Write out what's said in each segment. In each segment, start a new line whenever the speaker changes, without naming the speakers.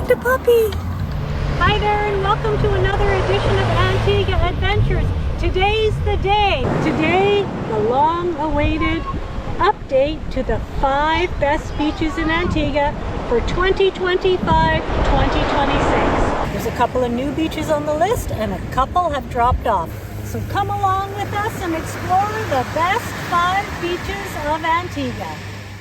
look, the puppy. Hi there and welcome to another edition of Antigua Adventures. Today's the day. Today, the long-awaited update to the 5 best beaches in Antigua for 2025-2026. There's a couple of new beaches on the list and a couple have dropped off. So come along with us and explore the best 5 beaches of Antigua.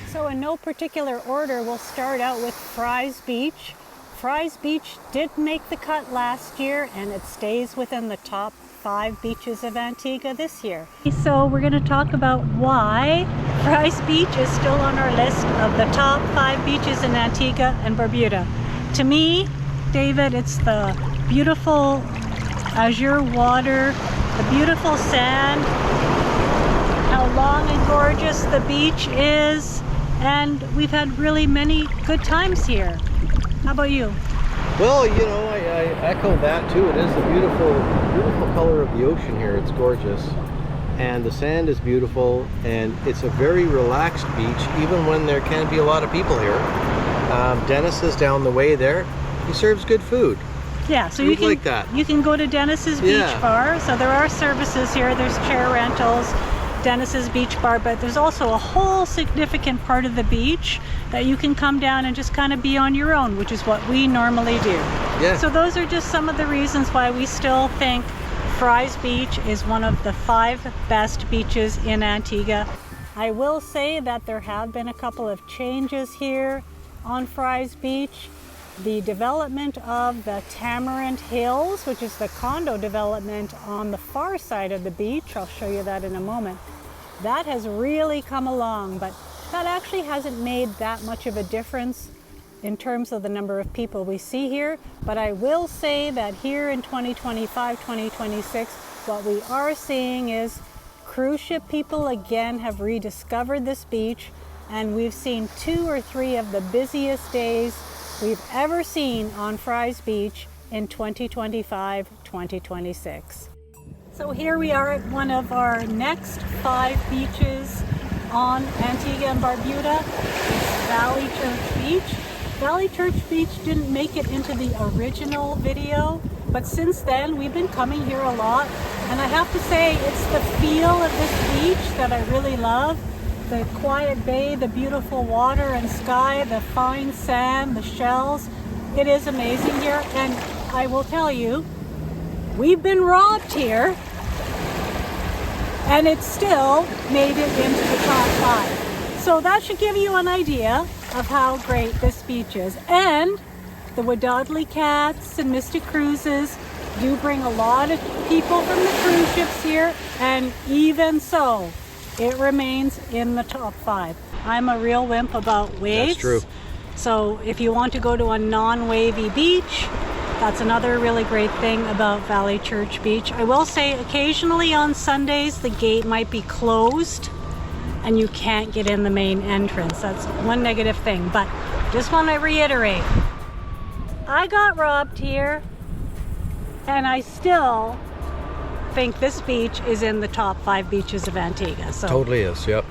So in no particular order, we'll start out with Fry's Beach. Fry's Beach did make the cut last year and it stays within the top 5 beaches of Antigua this year. So we're going to talk about why Fry's Beach is still on our list of the top 5 beaches in Antigua and Barbuda. To me, David, it's the beautiful azure water, the beautiful sand, how long and gorgeous the beach is, and we've had really many good times here. How about you?
Well, you know, I echo that too. It is the beautiful color of the ocean here. It's gorgeous. And the sand is beautiful. And it's a very relaxed beach, even when there can be a lot of people here. Dennis is down the way there. He serves good food.
Yeah, so you can go to Dennis's Beach Bar. So there are services here. There's chair rentals, Dennis's Beach Bar, but there's also a whole significant part of the beach that you can come down and just kind of be on your own, which is what we normally do. Yeah. So those are just some of the reasons why we still think Fry's Beach is one of the 5 best beaches in Antigua. I will say that there have been a couple of changes here on Fry's Beach. The development of the Tamarind Hills, which is the condo development on the far side of the beach, I'll show you that in a moment, that has really come along, but that actually hasn't made that much of a difference in terms of the number of people we see here. But I will say that here in 2025-2026, what we are seeing is cruise ship people again have rediscovered this beach, and we've seen 2 or 3 of the busiest days we've ever seen on Fry's Beach in 2025-2026. So here we are at one of our next 5 beaches on Antigua and Barbuda. It's Valley Church Beach. Valley Church Beach didn't make it into the original video, but since then we've been coming here a lot, and I have to say it's the feel of this beach that I really love. The quiet bay, the beautiful water and sky, the fine sand, the shells. It is amazing here, and I will tell you, we've been robbed here, and it still made it into the top 5. So that should give you an idea of how great this beach is. And the Wadadley Cats and Mystic Cruises do bring a lot of people from the cruise ships here, and even so, it remains in the top 5. I'm a real wimp about waves.
That's true.
So if you want to go to a non-wavy beach, that's another really great thing about Valley Church Beach. I will say occasionally on Sundays the gate might be closed and you can't get in the main entrance. That's one negative thing, but just want to reiterate, I got robbed here and I still think this beach is in the top 5 beaches of Antigua. So
totally is, yep.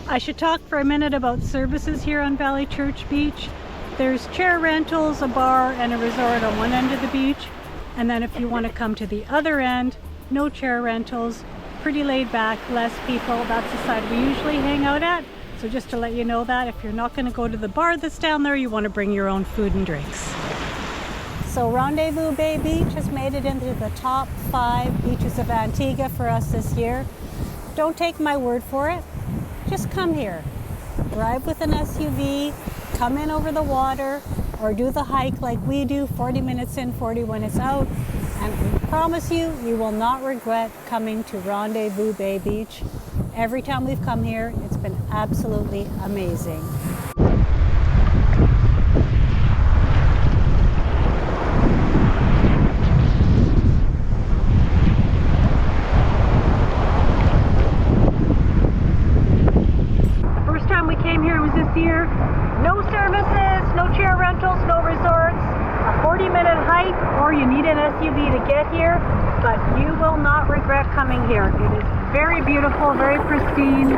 I should talk for a minute about services here on Valley Church Beach. There's chair rentals, a bar, and a resort on one end of the beach. And then if you want to come to the other end, no chair rentals, pretty laid back, less people. That's the side we usually hang out at. So just to let you know that if you're not going to go to the bar that's down there, you want to bring your own food and drinks. So Rendezvous Bay Beach has made it into the top 5 beaches of Antigua for us this year. Don't take my word for it. Just come here. Drive with an SUV, come in over the water, or do the hike like we do, 40 minutes in, 40 when it's out. And I promise you, you will not regret coming to Rendezvous Bay Beach. Every time we've come here, it's been absolutely amazing. The first time we came here was this year. No services, no chair rentals, no resorts, a 40-minute hike, or you need an SUV to get here, but you will not regret coming here. It is very beautiful, very pristine,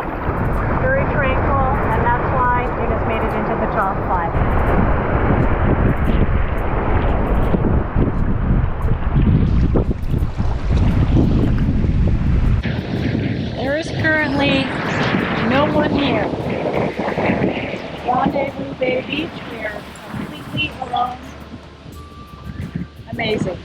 very tranquil, and that's why it has made it into the top 5. There is currently no one here. Rendezvous Bay Beach, we are completely alone. Amazing.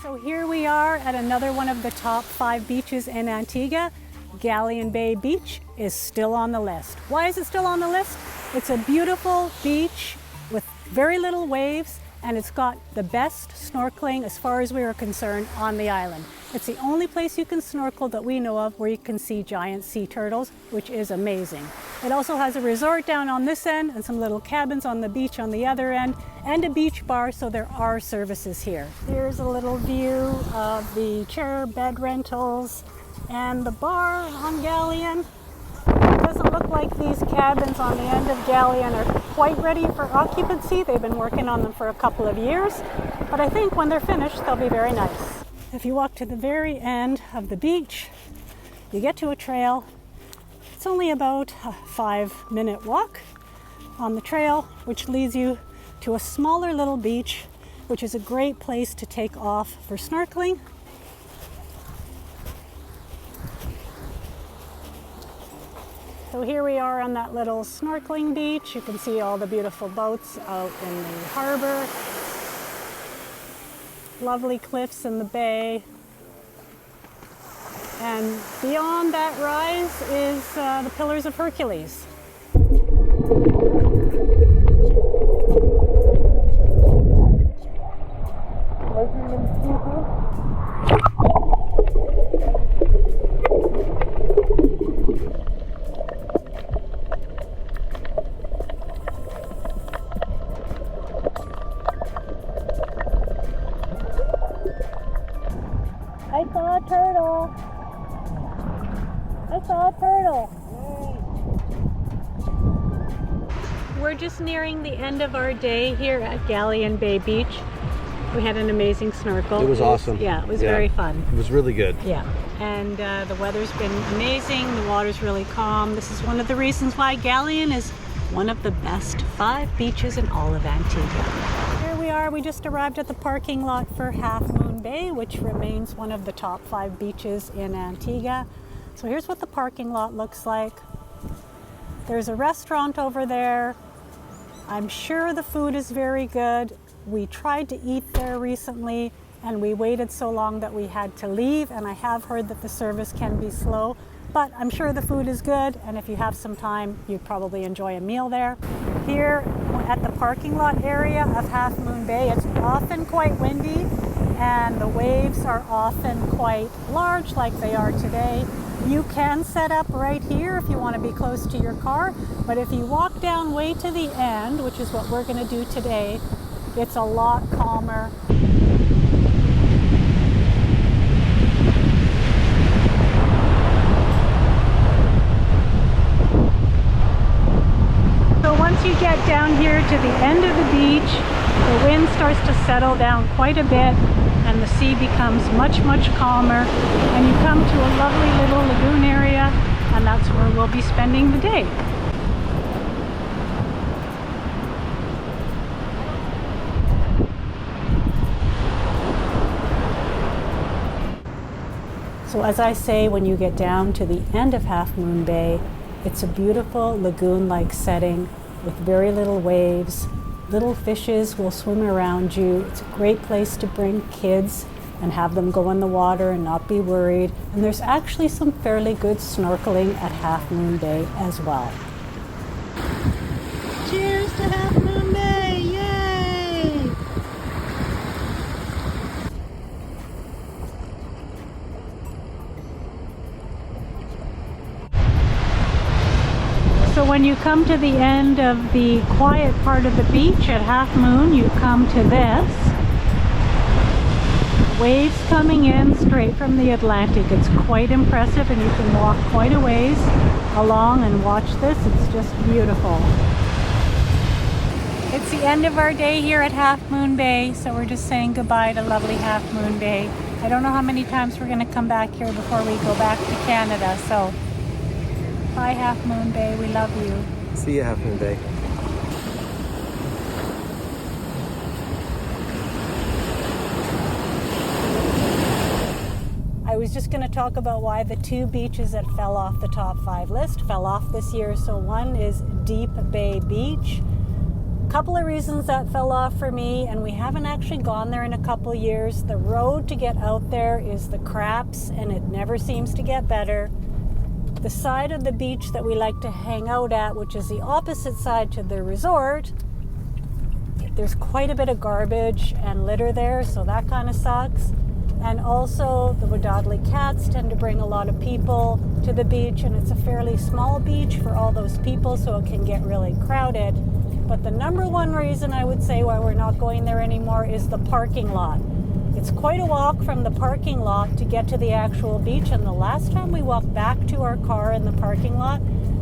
So here we are at another one of the top 5 beaches in Antigua. Galleon Bay Beach is still on the list. Why is it still on the list? It's a beautiful beach with very little waves, and it's got the best snorkeling as far as we are concerned on the island. It's the only place you can snorkel that we know of where you can see giant sea turtles, which is amazing. It also has a resort down on this end and some little cabins on the beach on the other end, and a beach bar, so there are services here. Here's a little view of the chair bed rentals and the bar on Galleon. It doesn't look like these cabins on the end of Galleon are quite ready for occupancy. They've been working on them for a couple of years, but I think when they're finished, they'll be very nice. If you walk to the very end of the beach, you get to a trail. It's only about a 5-minute walk on the trail, which leads you to a smaller little beach, which is a great place to take off for snorkeling. So here we are on that little snorkeling beach. You can see all the beautiful boats out in the harbor. Lovely cliffs in the bay. And beyond that rise is the Pillars of Hercules. I saw a turtle. I saw a turtle. We're just nearing the end of our day here at Galleon Bay Beach. We had an amazing snorkel.
It was awesome.
Yeah, it was very fun.
It was really good.
Yeah, and the weather's been amazing. The water's really calm. This is one of the reasons why Galleon is one of the best 5 beaches in all of Antigua. Here we are. We just arrived at the parking lot for Half Moon Bay, which remains one of the top 5 beaches in Antigua. So here's what the parking lot looks like. There's a restaurant over there. I'm sure the food is very good. We tried to eat there recently and we waited so long that we had to leave, and I have heard that the service can be slow, but I'm sure the food is good, and if you have some time, you'd probably enjoy a meal there. Here at the parking lot area of Half Moon Bay, it's often quite windy and the waves are often quite large like they are today. You can set up right here if you want to be close to your car, but if you walk down way to the end, which is what we're going to do today, it's a lot calmer. So once you get down here to the end of the beach, the wind starts to settle down quite a bit and the sea becomes much, much calmer, and you come to a lovely little lagoon area, and that's where we'll be spending the day. So as I say, when you get down to the end of Half Moon Bay, it's a beautiful lagoon-like setting with very little waves. Little fishes will swim around you. It's a great place to bring kids and have them go in the water and not be worried. And there's actually some fairly good snorkeling at Half Moon Bay as well. Cheers to Half Moon Bay! Yay! So when you come to the end of the quiet part of the beach at Half Moon, you come to this. Waves coming in straight from the Atlantic. It's quite impressive, and you can walk quite a ways along and watch this. It's just beautiful. It's the end of our day here at Half Moon Bay, so we're just saying goodbye to lovely Half Moon Bay. I don't know how many times we're going to come back here before we go back to Canada, so bye Half Moon Bay, we love you.
See you, Half Moon Bay.
I was just going to talk about why the two beaches that fell off the top 5 list fell off this year. So one is Deep Bay Beach. Couple of reasons that fell off for me, and we haven't actually gone there in a couple years. The road to get out there is the craps, and it never seems to get better. The side of the beach that we like to hang out at, which is the opposite side to the resort, there's quite a bit of garbage and litter there, so that kind of sucks. And also the Wadadli cats tend to bring a lot of people to the beach, and it's a fairly small beach for all those people, so it can get really crowded. But the number one reason I would say why we're not going there anymore is the parking lot. It's quite a walk from the parking lot to get to the actual beach, and the last time we walked back to our car in the parking lot,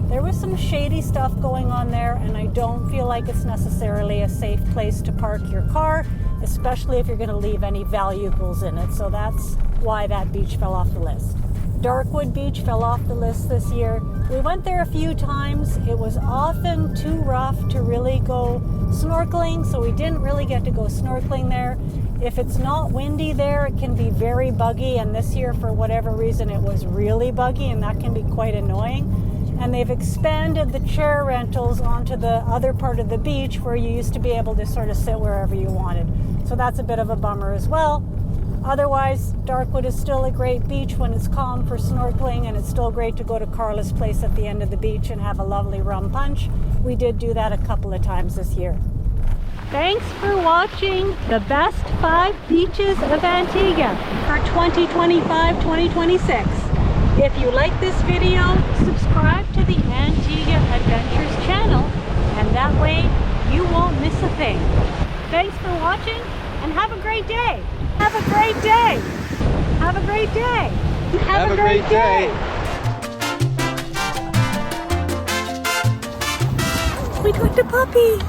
there was some shady stuff going on there, and I don't feel like it's necessarily a safe place to park your car, especially if you're going to leave any valuables in it. So that's why that beach fell off the list. Darkwood Beach fell off the list this year. We went there a few times. It was often too rough to really go snorkeling, so we didn't really get to go snorkeling there. If it's not windy there, it can be very buggy, and this year, for whatever reason, it was really buggy, and that can be quite annoying. And they've expanded the chair rentals onto the other part of the beach where you used to be able to sort of sit wherever you wanted. So that's a bit of a bummer as well. Otherwise, Darkwood is still a great beach when it's calm for snorkeling, and it's still great to go to Carla's place at the end of the beach and have a lovely rum punch. We did do that a couple of times this year. Thanks for watching the best 5 beaches of Antigua for 2025-2026. If you like this video, subscribe to the Antigua Adventures channel, and that way you won't miss a thing. Thanks for watching, and have a great day. Have a great day. Have a great day. Have a great day. We got the puppy.